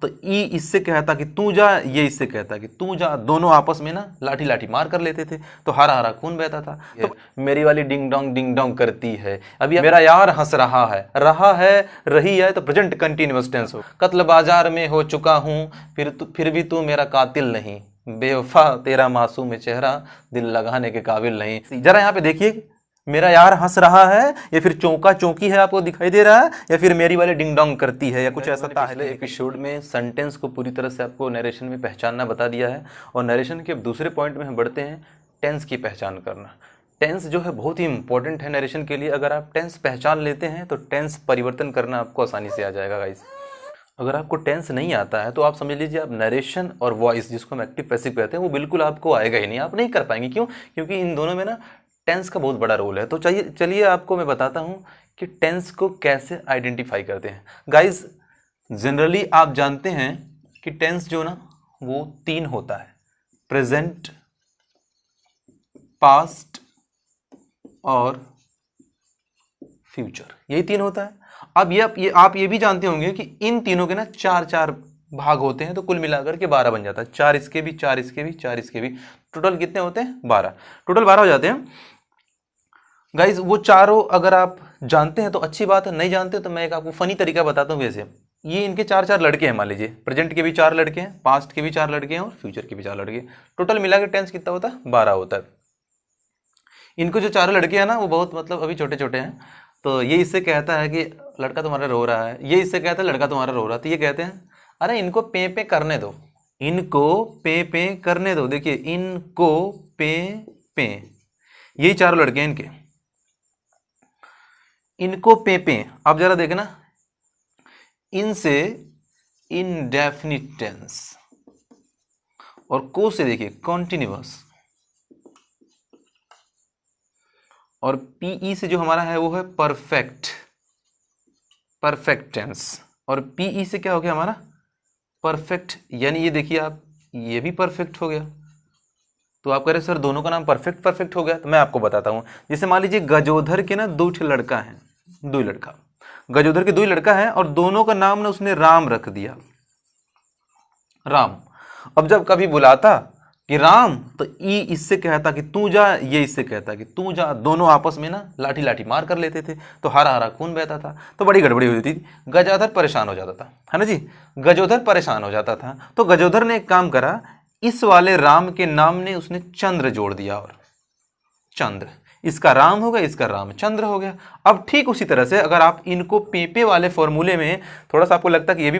तो ई इससे कहता कि तू जा, ये इससे कहता कि तू जा, दोनों आपस में ना लाठी लाठी मार कर लेते थे, तो हरा हरा खून बहता था। तो मेरी वाली डिंग डोंग करती है, अभी मेरा यार हंस रहा है, रही है तो प्रेजेंट कंटिन्यूअस टेंस हो। कत्ल बाजार में हो चुका हूँ, फिर भी तू मेरा कातिल नहीं, बेवफा तेरा मासूम चेहरा दिल लगाने के काबिल नहीं। जरा यहाँ पे देखिए, मेरा यार हंस रहा है या फिर चौका चौकी है आपको दिखाई दे रहा है, या फिर मेरी वाली डिंग डोंग करती है, या कुछ ऐसा था। पहले एपिसोड में सेंटेंस को पूरी तरह से आपको नरेशन में पहचानना बता दिया है, और नरेशन के अब दूसरे पॉइंट में हम बढ़ते हैं, टेंस की पहचान करना। टेंस जो है बहुत ही इंपॉर्टेंट है नरेशन के लिए। अगर आप टेंस पहचान लेते हैं तो टेंस परिवर्तन करना आपको आसानी से आ जाएगा गाइस। अगर आपको टेंस नहीं आता है तो आप समझ लीजिए, आप नरेशन और वॉइस, जिसको हम एक्टिव पैसिव कहते हैं, वो बिल्कुल आपको आएगा ही नहीं, आप नहीं कर पाएंगे। क्यों? क्योंकि इन दोनों में ना टेंस का बहुत बड़ा रोल है। तो चलिए आपको मैं बताता हूं कि टेंस को कैसे आइडेंटिफाई करते हैं। गाइस जनरली आप जानते हैं कि टेंस जो ना वो 3 होता है, प्रेजेंट, पास्ट और फ्यूचर, यही 3 होता है। अब आप ये भी जानते होंगे कि इन तीनों के ना 4 भाग होते हैं, तो कुल मिलाकर के 12 बन जाता है। 4 इसके भी, 4 इसके भी, 4 इसके भी, टोटल कितने होते हैं? 12। टोटल 12 हो जाते हैं गाइज। वो चारों अगर आप जानते हैं तो अच्छी बात है, नहीं जानते तो मैं एक आपको फनी तरीका बताता हूँ। वैसे ये इनके 4 लड़के हैं, मान लीजिए प्रेजेंट के भी 4 लड़के हैं, पास्ट के भी 4 लड़के हैं और फ्यूचर के भी 4 लड़के। टोटल मिला के टेंस कितना होता है? 12 होता है। इनको जो 4 लड़के हैं ना वो बहुत मतलब अभी छोटे छोटे हैं, तो ये इससे कहता है कि लड़का तुम्हारा रो रहा है, ये इससे कहता है लड़का तुम्हारा रो रहा है, तो ये कहते हैं अरे इनको पे पे करने दो, इनको पे पे करने दो। देखिए इनको पे पे, यही 4 लड़के हैं इनके, इनको पे पे। अब जरा देखना, इनसे इनडेफिनिट टेंस, और को से देखिए कॉन्टिन्यूअस, और पीई से जो हमारा है वो है परफेक्ट टेंस, और पीई से क्या हो गया हमारा? परफेक्ट। यानी ये देखिए आप, ये भी परफेक्ट हो गया। तो आप कह रहे सर दोनों का नाम परफेक्ट हो गया, तो मैं आपको बताता हूं। जैसे मान लीजिए गजोधर के ना 2 लड़का है, 2 लड़का, गजोधर के 2 लड़का है, और दोनों का नाम ना उसने राम रख दिया, राम। अब जब कभी बुलाता कि राम, तो ई इससे कहता कि तू जा, ये इससे कहता कि तू जा, दोनों आपस में ना लाठी लाठी मार कर लेते थे, तो हरा हरा खून बहता था, तो बड़ी गड़बड़ी होती थी। गजोधर परेशान हो जाता था, है ना जी, गजोधर परेशान हो जाता था। तो गजोधर ने एक काम करा, इस वाले राम के नाम ने उसने चंद्र जोड़ दिया, और चंद्र, इसका राम हो गया, इसका रामचंद्र हो गया। अब ठीक उसी तरह से अगर आप इनको पेपे वाले फॉर्मूले में थोड़ा सा आपको लगता है कि ये भी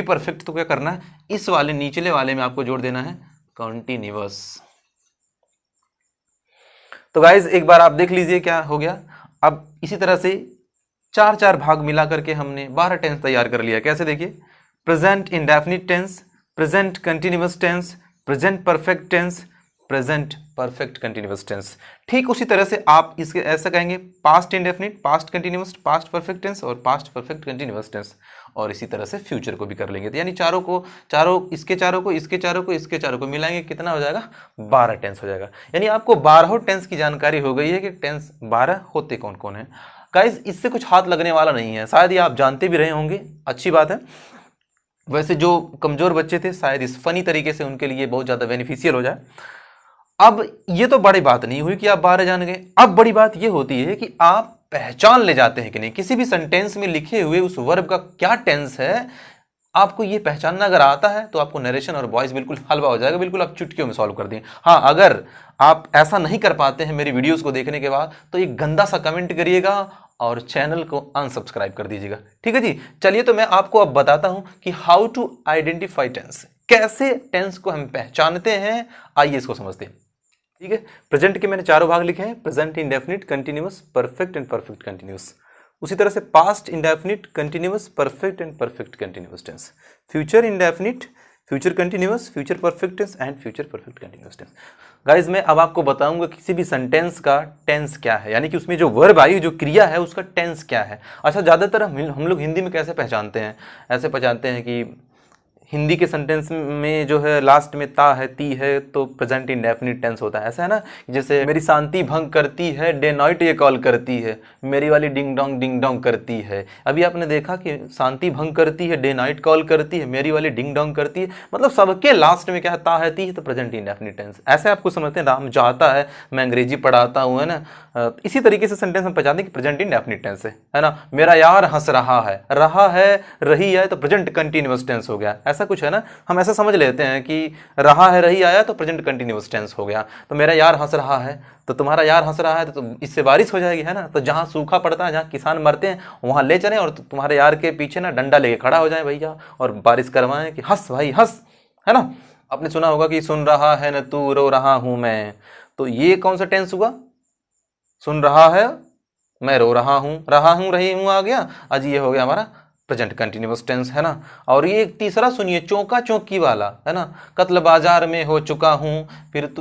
परफेक्ट, तो क्या करना है, इस वाले निचले वाले में आपको जोड़ देना है कॉन्टिन्यूअस। तो गाइज एक बार आप देख लीजिए क्या हो गया। अब इसी तरह से 4 भाग मिला करके हमने 12 टेंस तैयार कर लिया। कैसे? देखिए, present indefinite tense, present continuous tense, present perfect tense, present perfect continuous tense. ठीक उसी तरह से आप इसके ऐसा कहेंगे, past indefinite, past continuous, past perfect tense और पास्ट परफेक्ट कंटिन्यूअस टेंस, और इसी तरह से फ्यूचर को भी कर लेंगे। तो यानी इसके चारों को मिलाएंगे, कितना हो जाएगा? 12 टेंस हो जाएगा। यानी आपको 12 टेंस की जानकारी हो गई है कि टेंस 12 होते कौन कौन है। गाइस इससे कुछ हाथ लगने वाला नहीं है, शायद ये आप जानते भी रहे होंगे, अच्छी बात है। वैसे जो कमजोर बच्चे थे शायद इस फनी तरीके से उनके लिए बहुत ज्यादा बेनिफिशियल हो जाए। अब ये तो बड़ी बात नहीं हुई कि आप 12 जान गए। अब बड़ी बात ये होती है कि आप पहचान ले जाते हैं कि नहीं, किसी भी सेंटेंस में लिखे हुए उस वर्ब का क्या टेंस है, आपको ये पहचानना अगर आता है तो आपको नरेशन और वॉइस बिल्कुल हलवा हो जाएगा, बिल्कुल आप चुटकियों में सॉल्व कर दें। हाँ, अगर आप ऐसा नहीं कर पाते हैं मेरी वीडियोस को देखने के बाद, तो एक गंदा सा कमेंट करिएगा और चैनल को अनसब्सक्राइब कर दीजिएगा, ठीक है जी। चलिए तो मैं आपको अब बताता हूं कि हाउ टू आइडेंटिफाई टेंस, कैसे टेंस को हम पहचानते हैं, आइए इसको समझते हैं। ठीक है, प्रेजेंट के मैंने 4 भाग लिखे हैं, present indefinite, continuous, perfect and perfect continuous. उसी तरह से past indefinite, continuous, perfect and perfect continuous tense. Future indefinite, future continuous, future perfect tense and future perfect continuous tense. Guys मैं अब आपको बताऊंगा किसी भी सेंटेंस का टेंस क्या है, यानी कि उसमें जो वर्ब आई, जो क्रिया है, उसका टेंस क्या है। अच्छा, ज्यादातर हम लोग हिंदी में कैसे पहचानते हैं? ऐसे पहचानते हैं कि हिंदी के सेंटेंस में जो है लास्ट में ता है, ती है, तो प्रेजेंट इंडेफिनिट टेंस होता है। ऐसा है ना, जैसे मेरी शांति भंग करती है, डे नाइट ये कॉल करती है, मेरी वाली डिंग डोंग करती है। अभी आपने देखा कि शांति भंग करती है, डे नाइट कॉल करती है, मेरी वाली डिंग डोंग करती है, मतलब सबके लास्ट में क्या है, ता है, ती है, तो प्रेजेंट इंडेफिनिट टेंस। ऐसे आपको समझते हैं, राम जाता है, मैं अंग्रेजी पढ़ाता हूँ, है ना। इसी तरीके से सेंटेंस हम पहचानते हैं कि प्रेजेंट इंडेफिनिट टेंस है ना। मेरा यार हंस रहा है, रही है, तो प्रेजेंट कंटिन्यूअस टेंस हो गया। ऐसा कुछ है ना, हम ऐसा समझ लेते हैं कि रहा है, रही आया, तो प्रेजेंट कंटिन्यूअस टेंस हो गया। तो मेरा यार हंस रहा है, तो तुम्हारा यार हंस रहा है, तो इससे बारिश हो जाएगी, है ना। तो जहाँ सूखा पड़ता है, जहाँ किसान मरते हैं, वहाँ ले चलें और तुम्हारे यार के पीछे ना डंडा लेके खड़ा हो जाए भैया और बारिश करवाएं कि हंस भाई हंस, है ना। आपने सुना होगा कि सुन रहा है न तू, रो रहा हूं मैं, तो ये कौन सा टेंस हुआ? सुन रहा है, मैं रो रहा हूं, रही हूं आ गया, आज ये हो गया हमारा प्रेजेंट कंटिन्यूअस टेंस, है ना। और ये एक तीसरा सुनिए, चौका चौकी वाला, है ना। कत्ल बाजार में हो चुका हूं,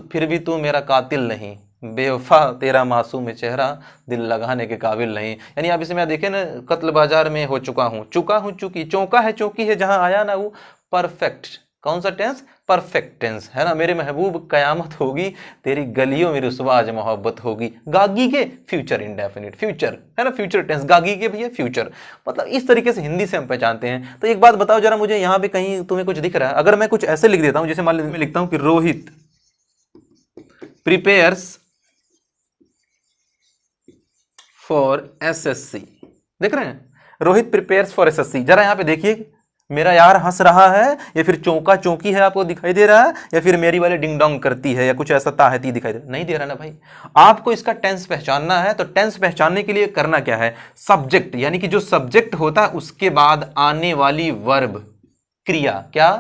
फिर भी तू मेरा कातिल नहीं, बेवफा तेरा मासूम चेहरा, दिल लगाने के काबिल नहीं। यानी आप इसमें देखें ना, कत्ल बाजार में हो चुका हूं, चूकी, चौका है, चौकी है, जहां आया ना वो परफेक्ट, कौन सा टेंस? परफेक्ट टेंस, है ना। मेरे महबूब कयामत होगी, तेरी गलियों में रुसवा आज मोहब्बत होगी। गागी के फ्यूचर इंडेफिनिट, फ्यूचर है ना, फ्यूचर टेंस, गागी के भैया फ्यूचर। मतलब इस तरीके से हिंदी से हम पहचानते हैं। तो एक बात बताओ जरा मुझे, यहाँ पे कहीं तुम्हें कुछ दिख रहा है? अगर मैं कुछ ऐसे लिख देता हूं, जैसे मान लीजिए मैं लिखता हूं कि रोहित प्रिपेयर्स फॉर एसएससी, देख रहे हैं, रोहित प्रिपेयर्स फॉर एसएससी। जरा यहाँ पे देखिए, मेरा यार हंस रहा है, या फिर चौका चौकी है आपको दिखाई दे रहा है, या फिर मेरी वाली डिंग डोंग करती है, या कुछ ऐसा ताहती दिखाई दे रहा, नहीं दे रहा ना भाई। आपको इसका टेंस पहचानना है, तो टेंस पहचानने के लिए करना क्या है? सब्जेक्ट, यानी कि जो सब्जेक्ट होता है उसके बाद आने वाली वर्ब, क्रिया, क्या?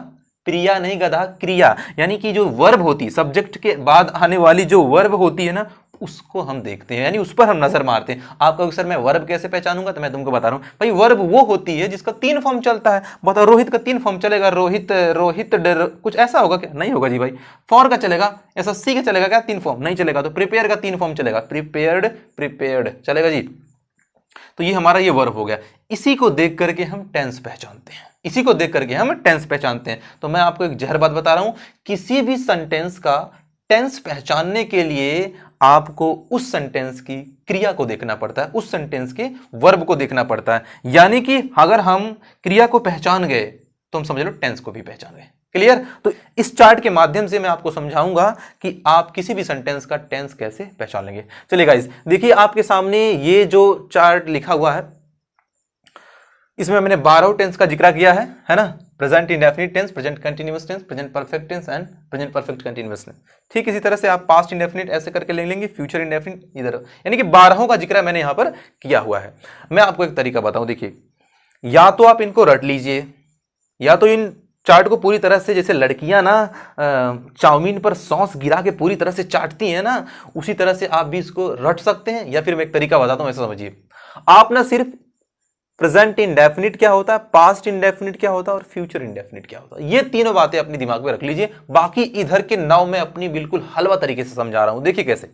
प्रिया नहीं गधा, क्रिया, यानी कि जो वर्ब होती है, सब्जेक्ट के बाद आने वाली जो वर्ब होती है ना, उसको हम देखते हैं, यानी उस पर हम नजर मारते हैं। आप कहोगे सर मैं वर्ब कैसे पहचानूंगा? तो मैं तुमको बता रहा हूं भाई, वर्ब वो होती है जिसका 3 फॉर्म चलता है। बताओ, रोहित का 3 फॉर्म चलेगा, रोहित, कुछ ऐसा होगा क्या? नहीं होगा जी भाई। फॉर का चलेगा, एसएससी का चलेगा क्या? 3 फॉर्म नहीं चलेगा। तो प्रिपेयर का 3 फॉर्म चलेगा, प्रिपेयर्ड चलेगा जी। तो ये हमारा ये वर्ब हो गया। इसी को देख करके हम टेंस पहचानते हैं, तो मैं आपको एक जहर बात बता रहा हूं, किसी भी सेंटेंस का टेंस पहचानने के लिए आपको उस सेंटेंस की क्रिया को देखना पड़ता है, उस सेंटेंस के वर्ब को देखना पड़ता है। यानी कि अगर हम क्रिया को पहचान गए तो हम समझ लो टेंस को भी पहचान गए। क्लियर? तो इस चार्ट के माध्यम से मैं आपको समझाऊंगा कि आप किसी भी सेंटेंस का टेंस कैसे पहचान लेंगे। चलिए गाइस, देखिए आपके सामने ये जो चार्ट लिखा हुआ है, इसमें मैंने 12 टेंस का जिक्र किया है ना। Present indefinite tense, present continuous tense, present perfect tense and present perfect continuous tense. ठीक इसी तरह से आप पास्ट इंडेफिनिट ऐसे करके ले लेंगे, फ्यूचर इंडेफिनिट इधर, यानी कि 12 का जिक्र मैंने यहां पर किया हुआ है। मैं आपको एक तरीका बताऊं, देखिए, या तो आप इनको रट लीजिए, या तो इन चार्ट को पूरी तरह से, जैसे लड़कियां ना चाउमीन पर सॉस गिरा के पूरी तरह से चाटती हैं ना, उसी तरह से आप भी इसको रट सकते हैं। या फिर मैं एक तरीका बताता हूं, ऐसा समझिए, आप ना सिर्फ प्रेजेंट इंडेफिनिट क्या होता है, पास्ट इंडेफिनिट क्या होता है और फ्यूचर इंडेफिनिट क्या होता है, ये तीनों बातें अपने दिमाग में रख लीजिए। बाकी इधर के नाव में अपनी बिल्कुल हलवा तरीके से समझा रहा हूं। देखिए कैसे।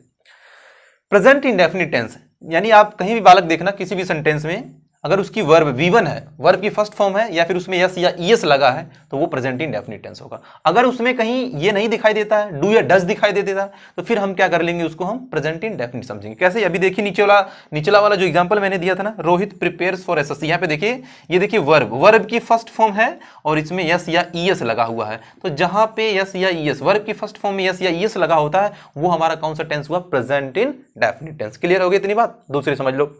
प्रेजेंट इंडेफिनिट टेंस, यानी आप कहीं भी बालक देखना, किसी भी सेंटेंस में अगर उसकी वर्ब V1 है, वर्ब की फर्स्ट फॉर्म है, या फिर उसमें यस या ईएस लगा है, तो वो प्रेजेंट इंडेफिनिट टेंस होगा। अगर उसमें कहीं ये नहीं दिखाई देता है, डू या डज दिखाई दे देता है, तो फिर हम क्या कर लेंगे, उसको हम प्रेजेंट इंडेफिनिट समझेंगे। कैसे? अभी देखिए निचला वाला जो एग्जांपल मैंने दिया था ना, रोहित प्रिपेयर्स फॉर एसएससी, यहाँ पे देखिए, ये देखिए वर्ब की फर्स्ट फॉर्म है और इसमें यस या ईएस लगा हुआ है। तो जहां पे यस या ईएस, वर्ब की फर्स्ट फॉर्म में यस या ईएस लगा होता है, वो हमारा कौन सा टेंस हुआ? Present indefinite tense. क्लियर हो गई इतनी बात? दूसरी समझ लो,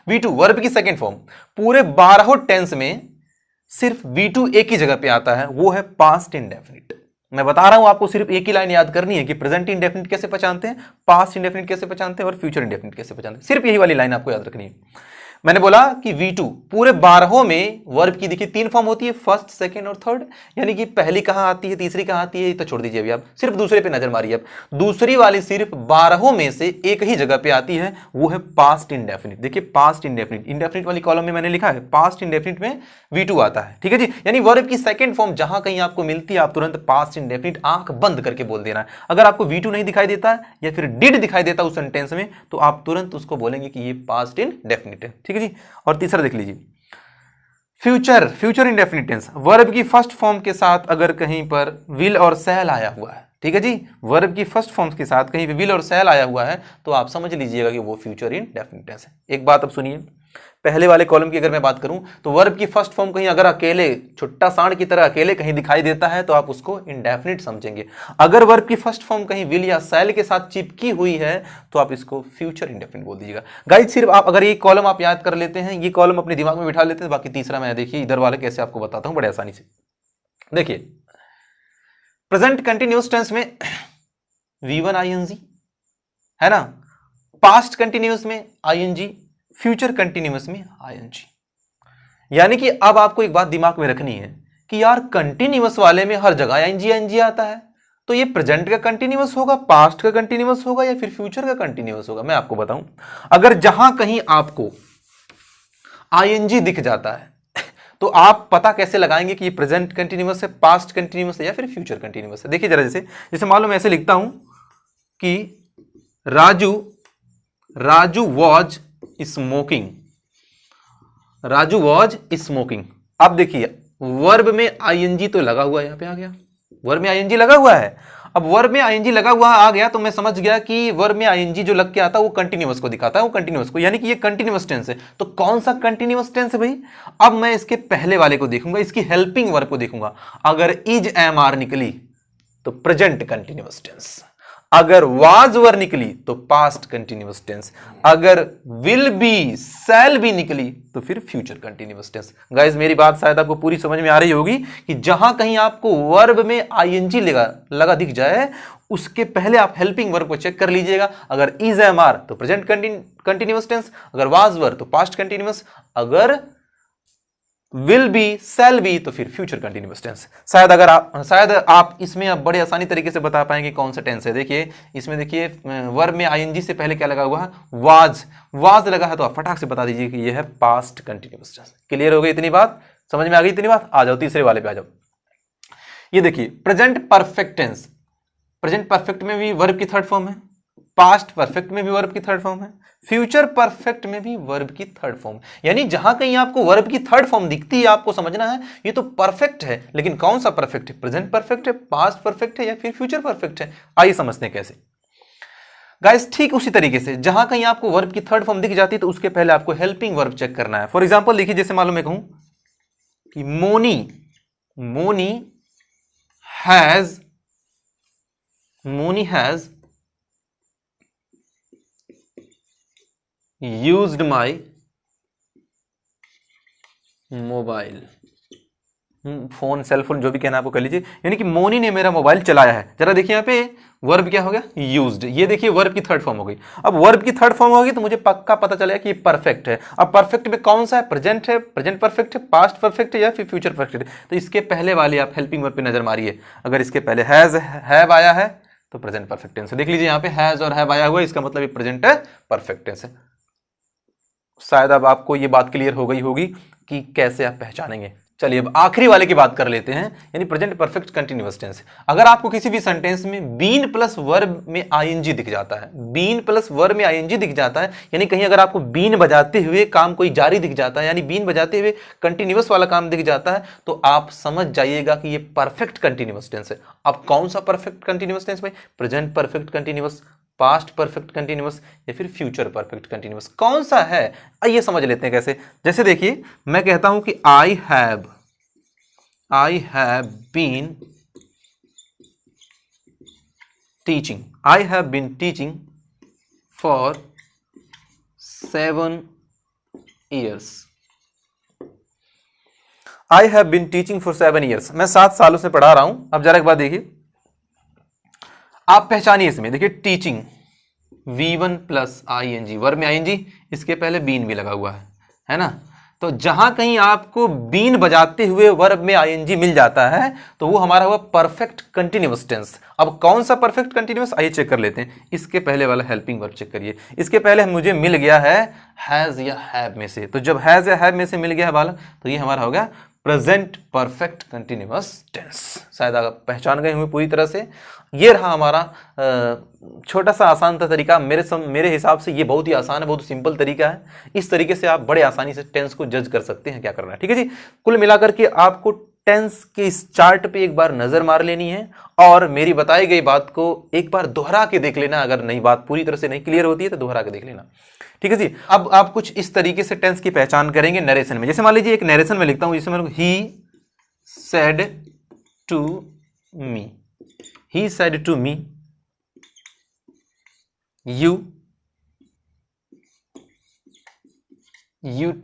V2 वर्ब की सेकंड फॉर्म, पूरे 12 टेंस में सिर्फ V2 एक ही जगह पे आता है, वो है पास्ट इंडेफिनिट। मैं बता रहा हूं आपको, सिर्फ एक ही लाइन याद करनी है कि प्रेजेंट इंडेफिनिट कैसे पहचानते हैं, पास्ट इंडेफिनिट कैसे पहचानते हैं और फ्यूचर इंडेफिनिट कैसे पहचानते हैं। सिर्फ यही वाली लाइन आपको याद रखनी है। मैंने बोला कि V2 पूरे 12 में वर्ब की देखिए 3 फॉर्म होती है, फर्स्ट, सेकंड और थर्ड। यानी कि पहली कहां आती है, तीसरी कहां आती है, तो छोड़ दीजिए, अभी आप सिर्फ दूसरे पे नजर मारिए। अब दूसरी वाली सिर्फ 12 में से एक ही जगह पे आती है, वो है पास्ट इंडेफिनिट। देखिए पास्ट इंडेफिनिट, इंडेफिनिट वाली कॉलम में मैंने लिखा है पास्ट इंडेफिनिट में V2 आता है। ठीक है जी, यानी वर्ब की सेकंड फॉर्म जहां कहीं आपको मिलती है, आप तुरंत पास्ट इंडेफिनिट आंख बंद करके बोल देना है। अगर आपको V2 नहीं दिखाई देता या फिर डिड दिखाई देता उस सेंटेंस में, तो आप तुरंत उसको बोलेंगे कि ये पास्ट इंडेफिनिट है। ठीक है जी। और तीसरा देख लीजिए, फ्यूचर इंडेफिनिट टेंस, वर्ब की फर्स्ट फॉर्म के साथ अगर कहीं पर विल और शैल आया हुआ है, ठीक है जी, वर्ब की फर्स्ट फॉर्म के साथ कहीं पे विल और शैल आया हुआ है तो आप समझ लीजिएगा कि वो फ्यूचर इंडेफिनिट टेंस है। एक बात अब सुनिए, पहले वाले कॉलम की अगर मैं बात करूं तो वर्ब की फर्स्ट फॉर्म कहीं अगर अकेले छुट्टा सांड की तरह अकेले कहीं दिखाई देता है तो आप उसको इंडेफिनिट समझेंगे। अगर वर्ब की फर्स्ट फॉर्म कहीं विल या शैल के साथ चिपकी हुई है तो आप इसको फ्यूचर इंडेफिनिट बोल दीजिएगा। गाइस सिर्फ आप अगर ये कॉलम आप याद कर लेते हैं, ये कॉलम अपने दिमाग में बिठा लेते हैं, बाकी तीसरा मैं देखिए इधर वाले कैसे आपको बताता हूं बड़े आसानी से। देखिए प्रेजेंट कंटिन्यूअस टेंस में V1 ING है ना, पास्ट कंटिन्यूअस में ING, फ्यूचर कंटिन्यूअस में ING। यानी कि अब आपको एक बात दिमाग में रखनी है कि यार कंटिन्यूअस वाले में हर जगह ING आता है, तो ये प्रेजेंट का कंटिन्यूअस होगा, पास्ट का कंटिन्यूअस होगा या फिर फ्यूचर का कंटिन्यूअस होगा। मैं आपको बताऊं, अगर जहां कहीं आपको ING दिख जाता है तो आप पता कैसे लगाएंगे कि ये प्रेजेंट कंटिन्यूअस है, पास्ट कंटिन्यूअस है या फिर फ्यूचर कंटिन्यूअस है। देखिए जरा, जैसे मालूम ऐसे लिखता हूं कि Raju was smoking, Raju was smoking. अब देखिए वर्ब में ING तो लगा हुआ है, यहां पे आ गया, वर्ब में ING लगा हुआ है। अब वर्ब में ING लगा हुआ आ गया तो मैं समझ गया कि वर्ब में ING जो लग के आता है वो कंटिन्यूअस को दिखाता है, वो कंटिन्यूअस को, यानी कि ये कंटिन्यूअस टेंस है। तो कौन सा कंटिन्यूअस टेंस है भाई? अब मैं इसके पहले वाले को देखूंगा, इसकी हेल्पिंग वर्ब को देखूंगा। अगर इज एम आर निकली तो प्रेजेंट कंटिन्यूअस टेंस, अगर वाज वर निकली तो पास्ट कंटिन्यूअस टेंस, अगर विल बी शैल बी निकली तो फिर फ्यूचर कंटिन्यूअस टेंस। गाइस मेरी बात शायद आपको पूरी समझ में आ रही होगी कि जहां कहीं आपको वर्ब में ING लगा दिख जाए उसके पहले आप हेल्पिंग वर्ब को चेक कर लीजिएगा। अगर इज एम आर तो प्रेजेंट कंटिन्यूअस टेंस, अगर वाज वर तो पास्ट कंटिन्यूअस, अगर विल बी शैल बी तो फिर फ्यूचर कंटिन्यूअस टेंस। शायद आप इसमें अब बड़े आसानी तरीके से बता पाएंगे कौन सा टेंस है। देखिए इसमें देखिए वर्ब में ING से पहले क्या लगा हुआ है? वाज लगा है, तो आप फटाक से बता दीजिए कि यह है पास्ट कंटिन्यूअस टेंस। क्लियर हो गई इतनी बात? समझ में आ गई इतनी बात? आ जाओ तीसरे वाले पे आ जाओ। ये देखिए present perfect tense, present perfect में भी वर्ब की थर्ड फॉर्म है, पास्ट परफेक्ट में भी वर्ब की थर्ड फॉर्म है, फ्यूचर परफेक्ट में भी वर्ब की थर्ड फॉर्म। यानी जहां कहीं आपको वर्ब की थर्ड फॉर्म दिखती है आपको समझना है ये तो परफेक्ट है, लेकिन कौन सा परफेक्ट है? प्रेजेंट परफेक्ट है, पास्ट परफेक्ट है या फिर फ्यूचर परफेक्ट है? आइए समझते हैं कैसे। गाइस ठीक उसी तरीके से जहां कहीं आपको वर्ब की थर्ड फॉर्म दिख जाती है तो उसके पहले आपको हेल्पिंग वर्ब चेक करना है। फॉर एग्जाम्पल देखिए, जैसे मालूम मैं कहूं कि Moni has used my mobile, phone cellphone जो भी कहना आपको कर लीजिए, यानी कि मोनी ने मेरा मोबाइल चलाया है। जरा देखिए यहाँ पे वर्ब क्या हो गया? यूज्ड। ये देखिए वर्ब की थर्ड फॉर्म हो गई। अब वर्ब की थर्ड फॉर्म होगी तो मुझे पक्का पता चलेगा कि ये परफेक्ट है। अब परफेक्ट में कौन सा है? प्रेजेंट है, प्रेजेंट परफेक्ट है, पास्ट परफेक्ट है या फिर फ्यूचर परफेक्ट है? तो इसके पहले वाले आप हेल्पिंग वर्ब पे नजर मारिए। अगर इसके पहले हैव आया है तो प्रेजेंट परफेक्ट टेंस है। देख लीजिए यहाँ पे हैज और हैव आया हुआ है, इसका मतलब ये प्रेजेंट है परफेक्ट टेंस है। शायद अब आपको ये बात क्लियर हो गई होगी कि कैसे आप पहचानेंगे। चलिए अब आखिरी वाले की बात कर लेते हैं, यानी प्रेजेंट परफेक्ट कंटिन्यूअस टेंस। अगर आपको किसी भी सेंटेंस में बीन प्लस वर्ब में ING दिख जाता है, बीन प्लस वर्ब में ING दिख जाता है, यानी कहीं अगर आपको बीन बजाते हुए काम कोई जारी दिख जाता है, यानी बीन बजाते हुए कंटिन्यूअस वाला काम दिख जाता है, तो आप समझ जाइएगा कि ये परफेक्ट कंटिन्यूअस टेंस है। अब कौन सा परफेक्ट कंटिन्यूअस टेंस भाई? Present perfect continuous, past perfect continuous या फिर फ्यूचर परफेक्ट कंटिन्यूअस? कौन सा है आइए समझ लेते हैं कैसे। जैसे देखिए मैं कहता हूं कि I have been teaching for 7 years। I have been teaching for 7 years, मैं 7 सालों से पढ़ा रहा हूं। अब जरा एक बात देखिए, आप पहचानिए इसमें, देखिए teaching V1 plus ING, verb में ING, इसके पहले बीन भी लगा हुआ है ना। तो जहां कहीं आपको बीन बजाते हुए वर्ब में ING मिल जाता है तो वो हमारा हुआ परफेक्ट कंटिन्यूअस टेंस। अब कौन सा परफेक्ट कंटिन्यूअस आइए चेक कर लेते हैं। इसके पहले वाला हेल्पिंग वर्ब चेक करिए, इसके पहले मुझे मिल गया है हैज या हैव में से, तो जब हैज या हैव में से मिल गया है वाला तो ये हमारा हो गया प्रेजेंट परफेक्ट कंटिन्यूअस टेंस। शायद आप पहचान गए होंगे पूरी तरह से। ये रहा हमारा छोटा सा आसान सा तरीका। मेरे हिसाब से ये बहुत ही आसान है, बहुत सिंपल तरीका है। इस तरीके से आप बड़े आसानी से टेंस को जज कर सकते हैं क्या करना है। ठीक है जी। कुल मिलाकर के आपको टेंस के इस चार्ट पे एक बार नजर मार लेनी है और मेरी बताई गई बात को एक बार दोहरा के देख लेना। अगर नई बात पूरी तरह से नहीं क्लियर होती है तो दोहरा के देख लेना। ठीक है जी। अब आप कुछ इस तरीके से टेंस की पहचान करेंगे नरेशन में। जैसे मान लीजिए एक नरेशन में लिखता हूं, जैसे मैं he said to me, he said to me you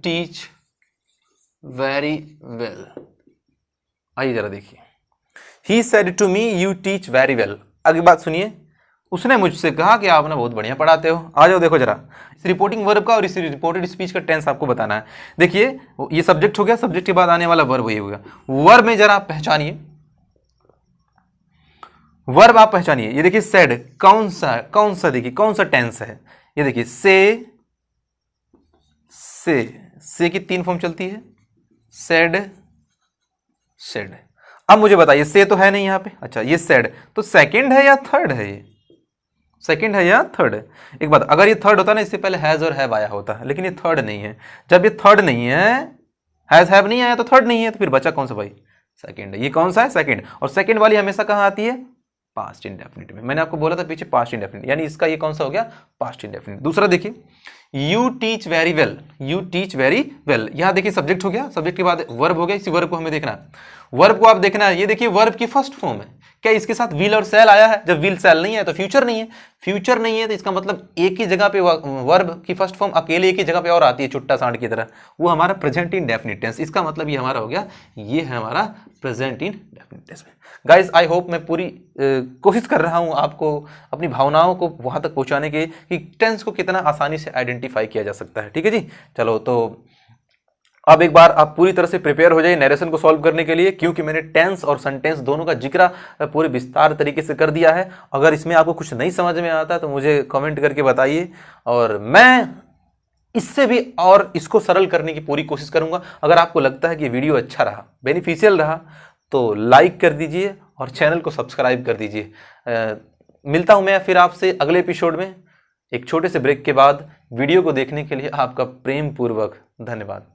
teach very well. आइए जरा देखिए, he said to me you teach very well. अगली बात सुनिए, उसने मुझसे कहा कि आप ना बहुत बढ़िया पढ़ाते हो। आ जाओ देखो जरा, इस रिपोर्टिंग वर्ब का और इस रिपोर्टेड स्पीच का टेंस आपको बताना है। देखिए ये सब्जेक्ट हो गया, सब्जेक्ट के बाद आने वाला वर्ब ये हो गया। वर्ब में जरा आप पहचानिए, वर्ब आप पहचानिए। ये देखिए सेड, कौन सा देखिए कौन सा टेंस है। ये देखिए से की 3 फॉर्म चलती है, सेड सेड। अब मुझे बताइए, से तो है नहीं यहां पे, अच्छा ये सेड तो सेकंड है या थर्ड है? ये सेकंड है या थर्ड? एक बात, अगर ये थर्ड होता ना, इससे पहले हैज और हैव आया होता, लेकिन ये थर्ड नहीं है। जब ये थर्ड नहीं है, हैज हैव नहीं आया तो थर्ड नहीं है, तो फिर बचा कौन सा भाई? सेकंड है। ये कौन सा है? सेकंड। और सेकंड वाली हमेशा कहां आती है? पास्ट इंडेफिनिट में। मैंने आपको बोला था पीछे पास्ट इंडेफिनिट, यानी इसका ये कौन सा हो गया? Past indefinite. दूसरा देखिए, you teach very well, you teach very well. यहां देखिए सब्जेक्ट हो गया, सब्जेक्ट के बाद वर्ब हो गया। इसी वर्ब को हमें देखना है, वर्ब को आप देखना है। ये देखिए वर्ब की फर्स्ट फॉर्म है, क्या इसके साथ विल और सेल आया है? जब विल सेल नहीं है तो फ्यूचर नहीं है, फ्यूचर नहीं है तो इसका मतलब एक ही जगह पे वर्ब की फर्स्ट फॉर्म अकेले एक ही जगह पे और आती है चुट्टा सांड की तरह, वो हमारा प्रेजेंट इंडेफिनिट टेंस। इसका मतलब ये हमारा हो गया, ये है हमारा present indefinite tense. Guys I hope मैं पूरी कोशिश कर रहा हूं आपको अपनी भावनाओं को वहां तक पहुंचाने के कि टेंस को कितना आसानी से आइडेंटिफाई किया जा सकता है। ठीक है जी। चलो तो अब एक बार आप पूरी तरह से प्रिपेयर हो जाइए नरेशन को सॉल्व करने के लिए, क्योंकि मैंने टेंस और सेंटेंस दोनों का जिक्र पूरे विस्तार तरीके से कर दिया है। अगर इसमें आपको कुछ नहीं समझ में आता तो मुझे कमेंट करके बताइए, और मैं इससे भी और इसको सरल करने की पूरी कोशिश करूंगा। अगर आपको लगता है कि वीडियो अच्छा रहा, बेनिफिशियल रहा, तो लाइक कर दीजिए और चैनल को सब्सक्राइब कर दीजिए। मिलता हूं मैं फिर आपसे अगले एपिसोड में एक छोटे से ब्रेक के बाद। वीडियो को देखने के लिए आपका प्रेम पूर्वक धन्यवाद।